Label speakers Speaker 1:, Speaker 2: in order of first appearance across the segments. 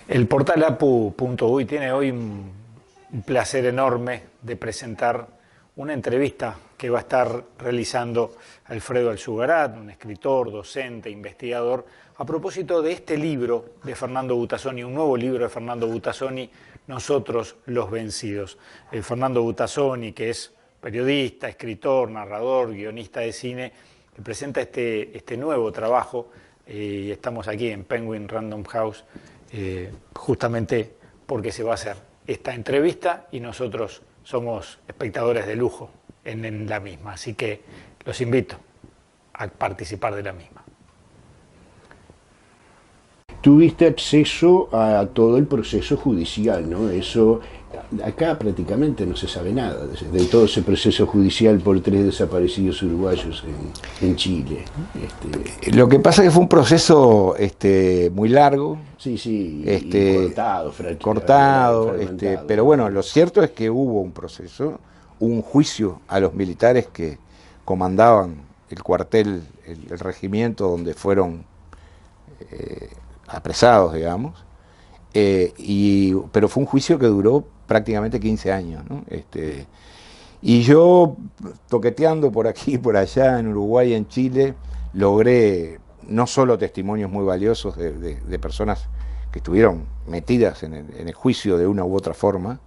Speaker 1: El portal apu.uy tiene hoy un placer enorme de presentar una entrevista que va a estar realizando Alfredo Alzugarat, un escritor, docente, investigador, a propósito de este libro de Fernando Butazzoni, un nuevo libro de Fernando Butazzoni, Nosotros los Vencidos. Fernando Butazzoni, que es periodista, escritor, narrador, guionista de cine, que presenta este nuevo trabajo, y estamos aquí en Penguin Random House, justamente porque se va a hacer esta entrevista y nosotros somos espectadores de lujo en la misma, así que los invito a participar de la misma.
Speaker 2: Tuviste acceso a todo el proceso judicial, ¿no? Eso, acá prácticamente no se sabe nada de todo ese proceso judicial por 3 desaparecidos uruguayos en Chile.
Speaker 3: Lo que pasa es que fue un proceso muy largo.
Speaker 2: Sí, y
Speaker 3: cortado, pero bueno, lo cierto es que hubo un proceso, un juicio a los militares que comandaban el cuartel, el regimiento donde fueron apresados, digamos, pero fue un juicio que duró prácticamente 15 años, ¿no? Y yo, toqueteando por aquí y por allá, en Uruguay y en Chile, logré no solo testimonios muy valiosos de personas que estuvieron metidas en el juicio de una u otra forma,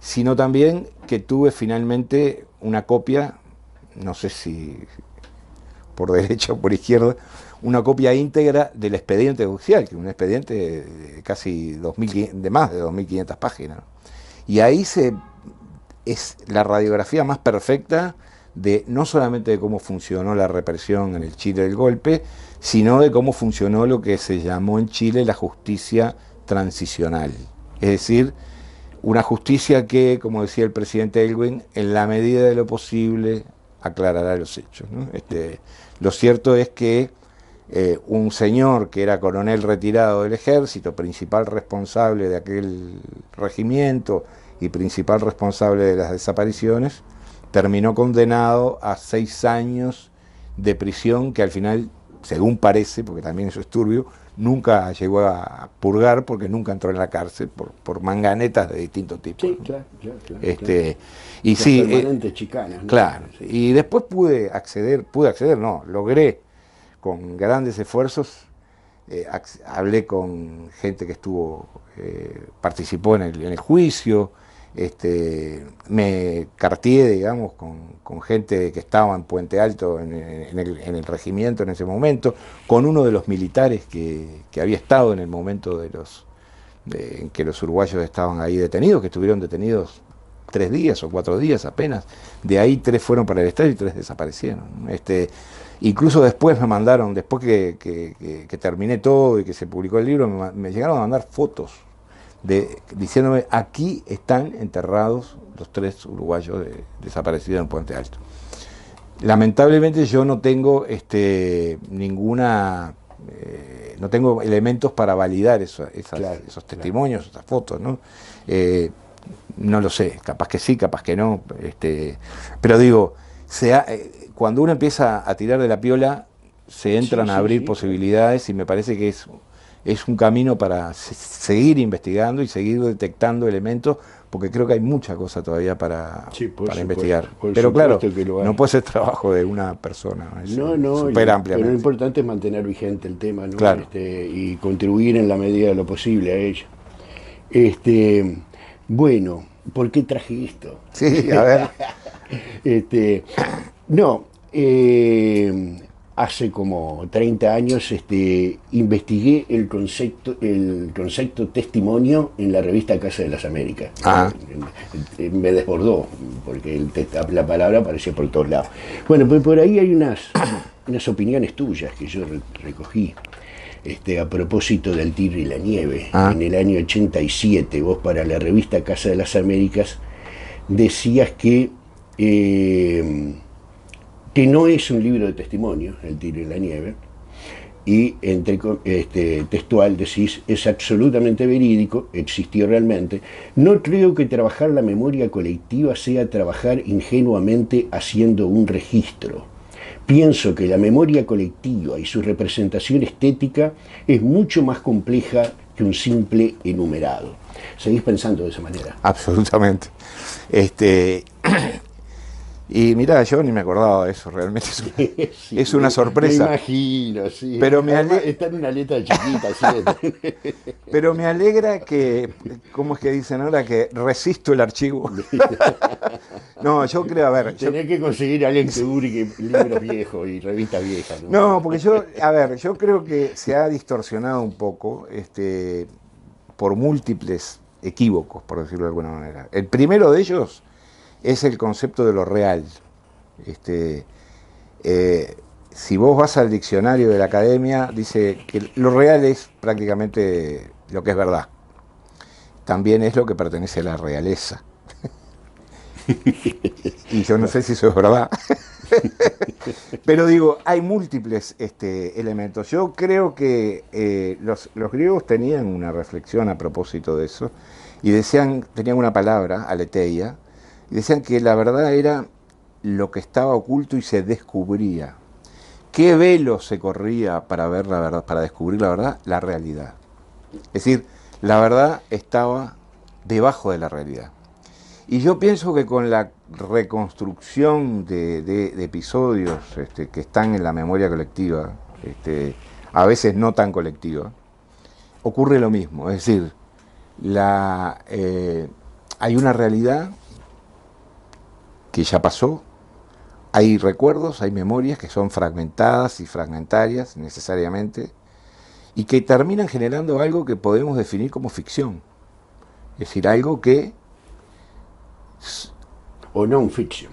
Speaker 3: sino también que tuve finalmente una copia, no sé si por derecha o por izquierda, una copia íntegra del expediente judicial, que es un expediente de casi de más de 2.500 páginas. Y ahí es la radiografía más perfecta de no solamente de cómo funcionó la represión en el Chile del golpe, sino de cómo funcionó lo que se llamó en Chile la justicia transicional. Es decir, una justicia que, como decía el presidente Aylwin, en la medida de lo posible aclarará los hechos, ¿no? Lo cierto es que un señor que era coronel retirado del ejército, principal responsable de aquel regimiento y principal responsable de las desapariciones, terminó condenado a 6 años de prisión que al final, según parece, porque también eso es turbio, nunca llegó a purgar porque nunca entró en la cárcel por manganetas de distintos tipos.
Speaker 2: Sí,
Speaker 3: ¿no?
Speaker 2: claro.
Speaker 3: Y
Speaker 2: las
Speaker 3: sí,
Speaker 2: permanentes chicanas, ¿no?
Speaker 3: Claro, sí. Y después logré con grandes esfuerzos, hablé con gente que participó en el juicio, me carteé, digamos, con gente que estaba en Puente Alto en el regimiento en ese momento, con uno de los militares que había estado en el momento en que los uruguayos estaban ahí detenidos, que estuvieron detenidos 3 días o 4 días apenas. De ahí 3 fueron para el estadio y 3 desaparecieron. Incluso después me mandaron, después que terminé todo y que se publicó el libro, me llegaron a mandar fotos diciéndome: aquí están enterrados los 3 uruguayos desaparecidos en Puente Alto. Lamentablemente yo no tengo no tengo elementos para validar esos testimonios, esas fotos, ¿no? No lo sé, capaz que sí, capaz que no, pero digo, cuando uno empieza a tirar de la piola, se entran a abrir posibilidades, y me parece que es un camino para seguir investigando y seguir detectando elementos, porque creo que hay mucha cosa todavía para investigar. Pero claro, no puede ser trabajo de una persona, es súper ampliamente.
Speaker 2: Pero lo importante es mantener vigente el tema, ¿no?
Speaker 3: Claro.
Speaker 2: Y contribuir en la medida de lo posible a ello. Bueno, ¿por qué traje esto?
Speaker 3: Sí, a ver.
Speaker 2: Hace como 30 años investigué el concepto testimonio en la revista Casa de las Américas. Me desbordó, porque la palabra aparecía por todos lados. Bueno, pues por ahí hay unas opiniones tuyas que yo recogí. A propósito del Tigre y la Nieve. En el año 87, vos para la revista Casa de las Américas decías que no es un libro de testimonio, El Tigre y la Nieve, y textual decís, es absolutamente verídico, existió realmente. No creo que trabajar la memoria colectiva sea trabajar ingenuamente haciendo un registro. Pienso que la memoria colectiva y su representación estética es mucho más compleja que un simple enumerado. ¿Seguís pensando de esa manera?
Speaker 3: Absolutamente. Y mirá, yo ni me acordaba de eso, realmente
Speaker 2: Sí,
Speaker 3: es una sorpresa.
Speaker 2: Me imagino, sí.
Speaker 3: Pero
Speaker 2: está en una letra chiquita, ¿sí?
Speaker 3: Pero me alegra que, ¿cómo es que dicen ahora? Que resisto el archivo. No, yo creo, a ver.
Speaker 2: Tenés que conseguir a alguien que publique libros viejos y revistas viejas, ¿no?
Speaker 3: No, porque yo creo que se ha distorsionado un poco, por múltiples equívocos, por decirlo de alguna manera. El primero de ellos es el concepto de lo real. Si vos vas al diccionario de la academia, dice que lo real es prácticamente lo que es verdad. También es lo que pertenece a la realeza. Y yo no sé si eso es verdad. Pero digo, hay múltiples elementos. Yo creo que los griegos tenían una reflexión a propósito de eso y tenían una palabra, aletheia, y decían que la verdad era lo que estaba oculto y se descubría. ¿Qué velo se corría para ver la verdad, para descubrir la verdad? La realidad. Es decir, la verdad estaba debajo de la realidad. Y yo pienso que con la reconstrucción de episodios que están en la memoria colectiva, a veces no tan colectiva, ocurre lo mismo. Es decir, hay una realidad que ya pasó, hay recuerdos, hay memorias que son fragmentadas y fragmentarias necesariamente, y que terminan generando algo que podemos definir como ficción. Es decir, algo que...
Speaker 2: O non-fiction.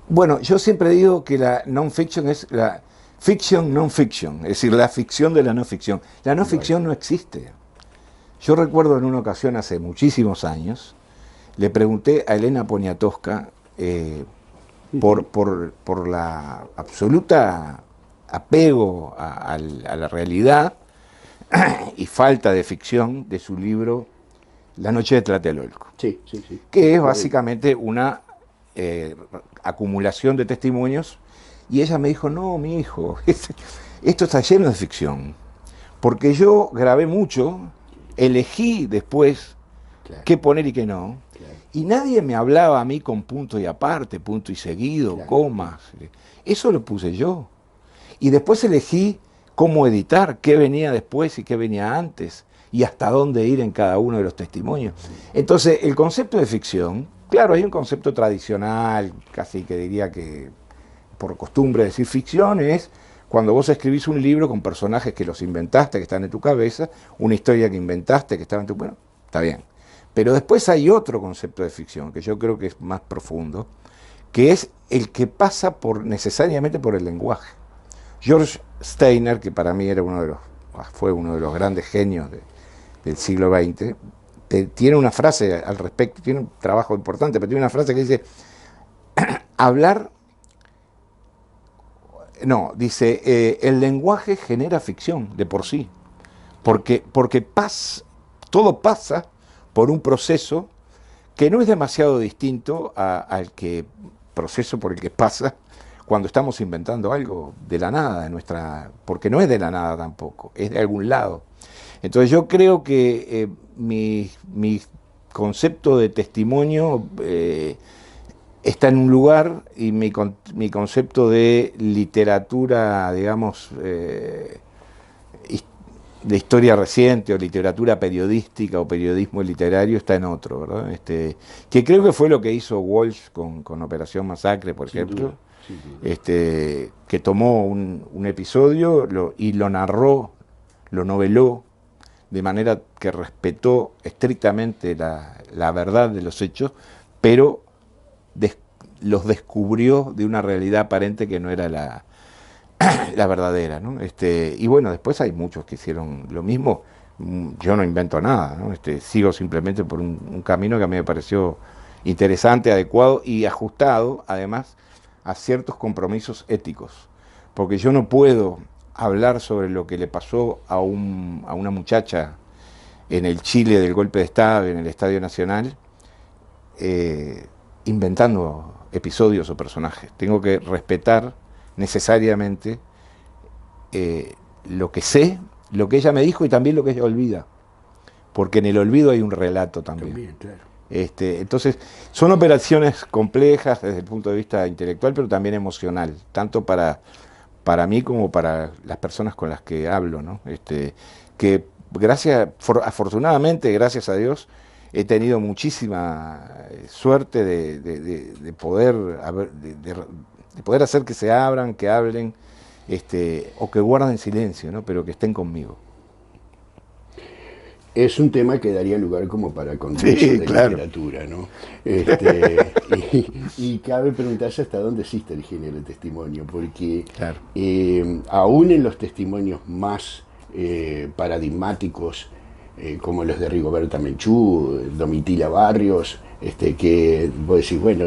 Speaker 3: Bueno, yo siempre digo que la non-fiction es la fiction non-fiction, es decir, la ficción de la no-ficción. La no-ficción no existe. Yo recuerdo en una ocasión hace muchísimos años, le pregunté a Elena Poniatowska por la absoluta apego a la realidad y falta de ficción de su libro La noche de Tlatelolco,
Speaker 2: Sí.
Speaker 3: que es básicamente una acumulación de testimonios, y ella me dijo, no, mi hijo, esto está lleno de ficción, porque yo grabé mucho, elegí después qué poner y qué no, y nadie me hablaba a mí con punto y aparte, punto y seguido, comas, eso lo puse yo, y después elegí cómo editar, qué venía después y qué venía antes, y hasta dónde ir en cada uno de los testimonios. Entonces, el concepto de ficción, claro, hay un concepto tradicional, casi que diría que por costumbre decir ficción, es cuando vos escribís un libro con personajes que los inventaste, que están en tu cabeza, una historia que inventaste, que estaba en tu... Bueno, está bien. Pero después hay otro concepto de ficción, que yo creo que es más profundo, que es el que pasa necesariamente por el lenguaje. George Steiner, que para mí fue uno de los grandes genios del siglo XX, tiene una frase al respecto, tiene un trabajo importante, pero tiene una frase que dice, el lenguaje genera ficción de por sí, porque todo pasa por un proceso que no es demasiado distinto al proceso por el que pasa cuando estamos inventando algo de la nada, porque no es de la nada tampoco, es de algún lado. Entonces yo creo que mi concepto de testimonio está en un lugar, y mi concepto de literatura, digamos, de historia reciente, o literatura periodística, o periodismo literario, está en otro, ¿verdad? Que creo que fue lo que hizo Walsh con Operación Masacre, por ejemplo, que tomó un episodio y lo narró, lo noveló, de manera que respetó estrictamente la verdad de los hechos, pero los descubrió de una realidad aparente que no era la verdadera, ¿no? Y bueno, después hay muchos que hicieron lo mismo. Yo no invento nada, ¿no? Sigo simplemente por un camino que a mí me pareció interesante, adecuado y ajustado, además, a ciertos compromisos éticos. Porque yo no puedo hablar sobre lo que le pasó a una muchacha en el Chile del golpe de Estado, en el Estadio Nacional, inventando episodios o personajes. Tengo que respetar necesariamente lo que sé, lo que ella me dijo y también lo que ella olvida, porque en el olvido hay un relato también.
Speaker 2: Claro.
Speaker 3: Entonces, son operaciones complejas desde el punto de vista intelectual, pero también emocional, tanto para mí como para las personas con las que hablo, ¿no? Que afortunadamente, gracias a Dios, he tenido muchísima suerte de poder hacer que se abran, que hablen, o que guarden silencio, ¿no? Pero que estén conmigo.
Speaker 2: Es un tema que daría lugar como para congreso de literatura, ¿no? Y cabe preguntarse hasta dónde existe el género de testimonio, porque aún en los testimonios más paradigmáticos, como los de Rigoberta Menchú, Domitila Barrios, que vos decís, bueno,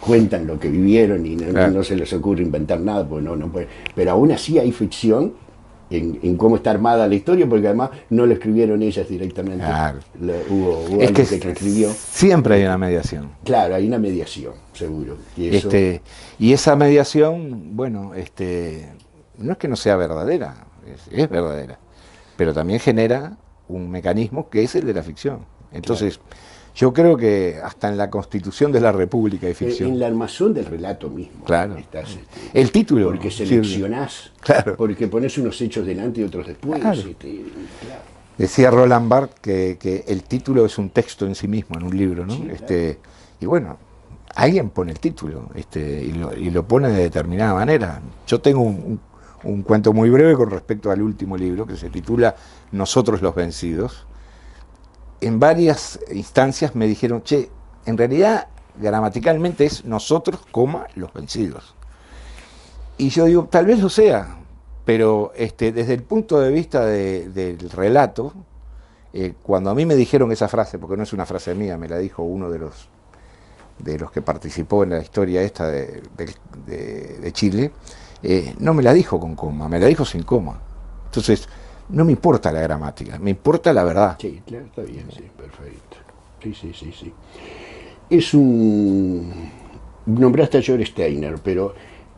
Speaker 2: cuentan lo que vivieron y no se les ocurre inventar nada, pues no puede. Pero aún así hay ficción en cómo está armada la historia, porque además no lo escribieron ellas directamente. Hubo alguien que escribió.
Speaker 3: Siempre hay una mediación.
Speaker 2: Claro, hay una mediación, seguro.
Speaker 3: Y esa mediación, bueno, no es que no sea verdadera, es verdadera, pero también genera un mecanismo que es el de la ficción. Entonces, yo creo que hasta en la Constitución de la República hay ficción.
Speaker 2: En la armazón del relato mismo.
Speaker 3: Estás, el título.
Speaker 2: Porque seleccionás, porque pones unos hechos delante y otros después.
Speaker 3: Decía Roland Barthes que el título es un texto en sí mismo, en un libro, ¿no? Y bueno, alguien pone el título y lo pone de determinada manera. Yo tengo un cuento muy breve con respecto al último libro, que se titula Nosotros los vencidos. En varias instancias me dijeron, en realidad gramaticalmente es nosotros, los vencidos. Y yo digo, tal vez lo sea, pero desde el punto de vista del relato, cuando a mí me dijeron esa frase, porque no es una frase mía, me la dijo uno de los que participó en la historia esta de Chile, no me la dijo con coma, me la dijo sin coma. Entonces, no me importa la gramática, me importa la verdad.
Speaker 2: Sí, claro, está bien, sí, perfecto. Sí. Nombraste a George Steiner, pero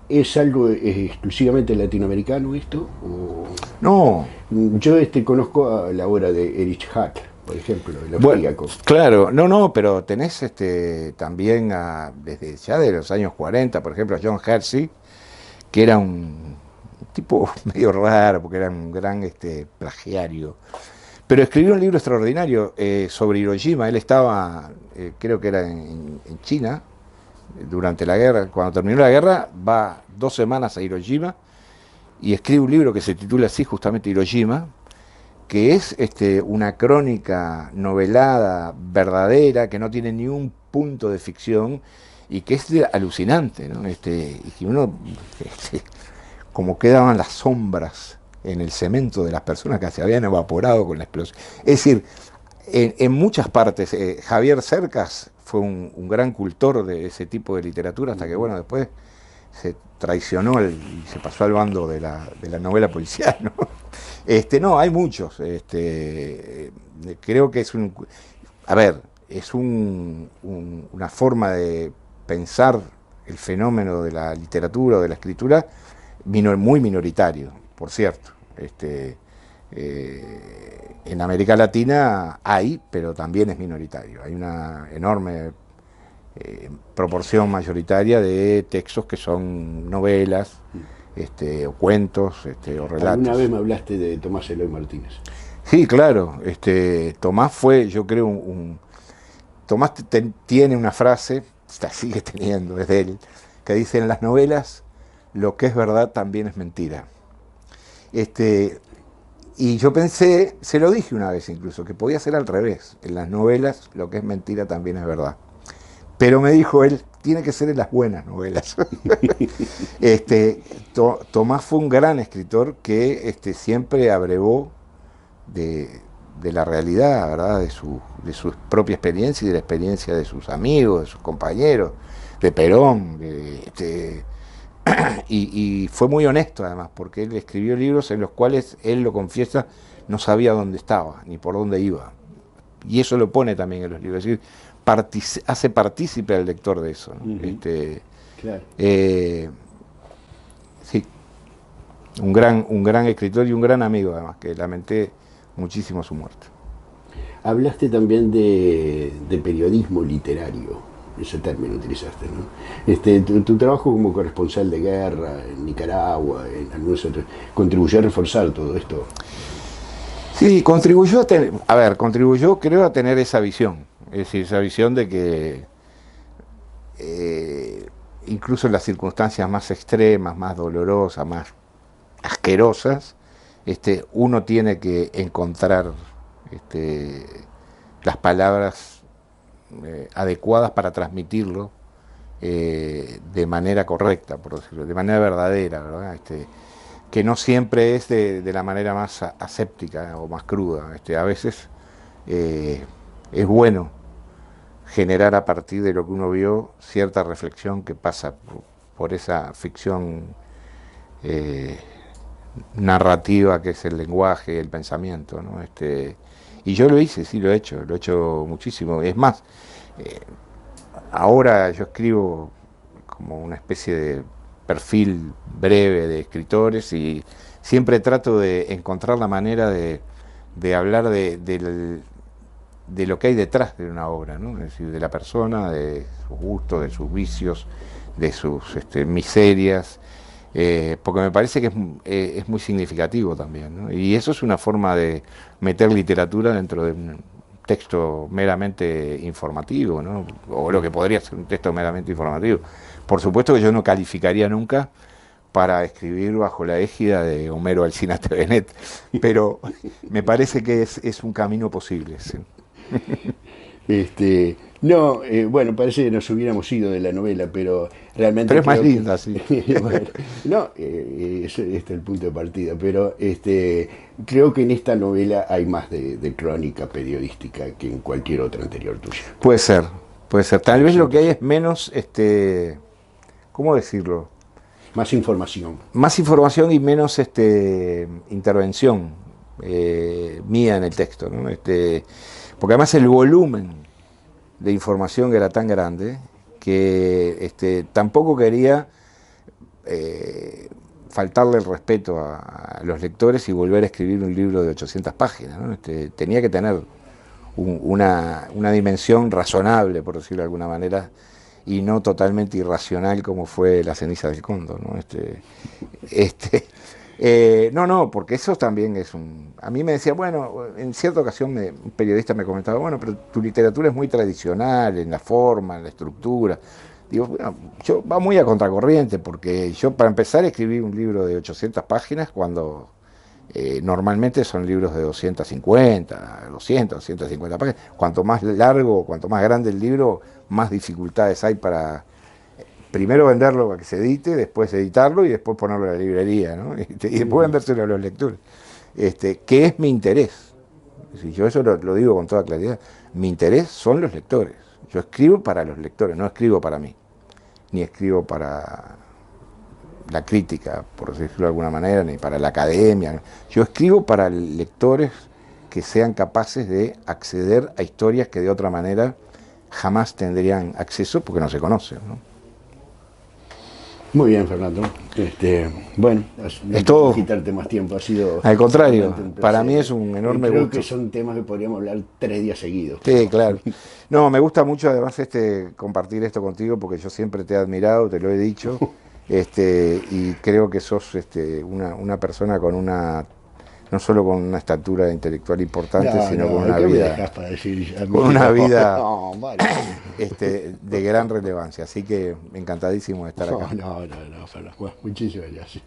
Speaker 2: ¿es algo exclusivamente latinoamericano esto? ¿O?
Speaker 3: No.
Speaker 2: Yo conozco a la obra de Erich Hack, por ejemplo, el austríaco.
Speaker 3: Claro, pero tenés también desde ya de los años 40, por ejemplo, a John Hersey, que era un tipo medio raro, porque era un gran plagiario, pero escribió un libro extraordinario sobre Hiroshima. Él estaba, creo que era en China, durante la guerra. Cuando terminó la guerra, va 2 semanas a Hiroshima y escribe un libro que se titula así, justamente Hiroshima, que es una crónica novelada, verdadera, que no tiene ni un punto de ficción y que es alucinante, ¿no? Y que uno... como quedaban las sombras en el cemento de las personas que se habían evaporado con la explosión. Es decir, en muchas partes, Javier Cercas fue un gran cultor de ese tipo de literatura, hasta que, bueno, después se traicionó y se pasó al bando de la novela policial, ¿no? No, hay muchos. Creo que es una forma de pensar el fenómeno de la literatura o de la escritura muy minoritario, por cierto. En América Latina hay, pero también es minoritario. Hay una enorme proporción mayoritaria de textos que son novelas, o cuentos, o relatos.
Speaker 2: Alguna vez me hablaste de Tomás Eloy Martínez.
Speaker 3: Sí, claro. Tomás fue, yo creo, Tomás tiene una frase, la sigue teniendo, es de él, que dice: en las novelas lo que es verdad también es mentira. Y yo pensé, se lo dije una vez incluso, que podía ser al revés. En las novelas lo que es mentira también es verdad. Pero me dijo él, tiene que ser en las buenas novelas. Tomás fue un gran escritor que siempre abrevó de la realidad, ¿verdad? De su propia experiencia y de la experiencia de sus amigos, de sus compañeros, de Perón, y fue muy honesto además, porque él escribió libros en los cuales, él lo confiesa, no sabía dónde estaba, ni por dónde iba. Y eso lo pone también en los libros, es decir, hace partícipe al lector de eso, ¿no?
Speaker 2: Claro.
Speaker 3: Sí, un gran escritor y un gran amigo además, que lamenté muchísimo su muerte.
Speaker 2: Hablaste también de periodismo literario, ese término utilizaste, ¿no? Tu trabajo como corresponsal de guerra en Nicaragua, en algunos otros, ¿contribuyó a reforzar todo esto?
Speaker 3: Sí, contribuyó creo a tener esa visión, es decir, esa visión de que incluso en las circunstancias más extremas, más dolorosas, más asquerosas, uno tiene que encontrar las palabras adecuadas para transmitirlo de manera correcta, por decirlo, de manera verdadera, ¿verdad? Que no siempre es de la manera más aséptica o más cruda. A veces es bueno generar a partir de lo que uno vio cierta reflexión que pasa por esa ficción narrativa que es el lenguaje, el pensamiento, ¿no? Y yo lo hice, sí, lo he hecho muchísimo. Es más, ahora yo escribo como una especie de perfil breve de escritores y siempre trato de encontrar la manera de hablar de lo que hay detrás de una obra, ¿no? Es decir, de la persona, de sus gustos, de sus vicios, de sus miserias, porque me parece que es muy significativo también, ¿no? Y eso es una forma de meter literatura dentro de un texto meramente informativo, ¿no? O lo que podría ser un texto meramente informativo. Por supuesto que yo no calificaría nunca para escribir bajo la égida de Homero Alsina Benet, pero me parece que es un camino posible, ¿sí?
Speaker 2: No, bueno, parece que nos hubiéramos ido de la novela, pero realmente...
Speaker 3: Pero es más linda, sí.
Speaker 2: Bueno, no, este es el punto de partida, pero creo que en esta novela hay más de crónica periodística que en cualquier otra anterior tuya.
Speaker 3: Puede ser. Tal vez lo que hay es menos, ¿cómo decirlo?
Speaker 2: Más información.
Speaker 3: Más información y menos intervención mía en el texto, ¿no? Porque además el volumen de información era tan grande que tampoco quería faltarle el respeto a los lectores y volver a escribir un libro de 800 páginas, ¿no? Tenía que tener una dimensión razonable, por decirlo de alguna manera, y no totalmente irracional como fue La ceniza del cóndor, ¿no? No, porque eso también es un... A mí me decía, bueno, en cierta ocasión un periodista me comentaba, bueno, pero tu literatura es muy tradicional en la forma, en la estructura. Digo, bueno, va muy a contracorriente, porque yo para empezar escribí un libro de 800 páginas cuando normalmente son libros de 250 páginas. Cuanto más largo, cuanto más grande el libro, más dificultades hay para... Primero venderlo para que se edite, después editarlo y después ponerlo en la librería, ¿no? Y después vendérselo a los lectores. ¿Qué es mi interés? Si yo eso lo digo con toda claridad. Mi interés son los lectores. Yo escribo para los lectores, no escribo para mí. Ni escribo para la crítica, por decirlo de alguna manera, ni para la academia. Yo escribo para lectores que sean capaces de acceder a historias que de otra manera jamás tendrían acceso porque no se conocen, ¿no?
Speaker 2: Muy bien, Fernando. Bueno,
Speaker 3: es todo.
Speaker 2: Quitarte más tiempo, ha sido...
Speaker 3: Al contrario, para mí es un enorme
Speaker 2: gusto. Creo que son temas que podríamos hablar 3 días seguidos.
Speaker 3: Sí, claro. No, me gusta mucho además compartir esto contigo porque yo siempre te he admirado, te lo he dicho, y creo que sos una persona con no solo con una estatura intelectual importante, sino con una vida, de gran relevancia. Así que encantadísimo de estar acá.
Speaker 2: No, Fernando. Bueno, muchísimas gracias.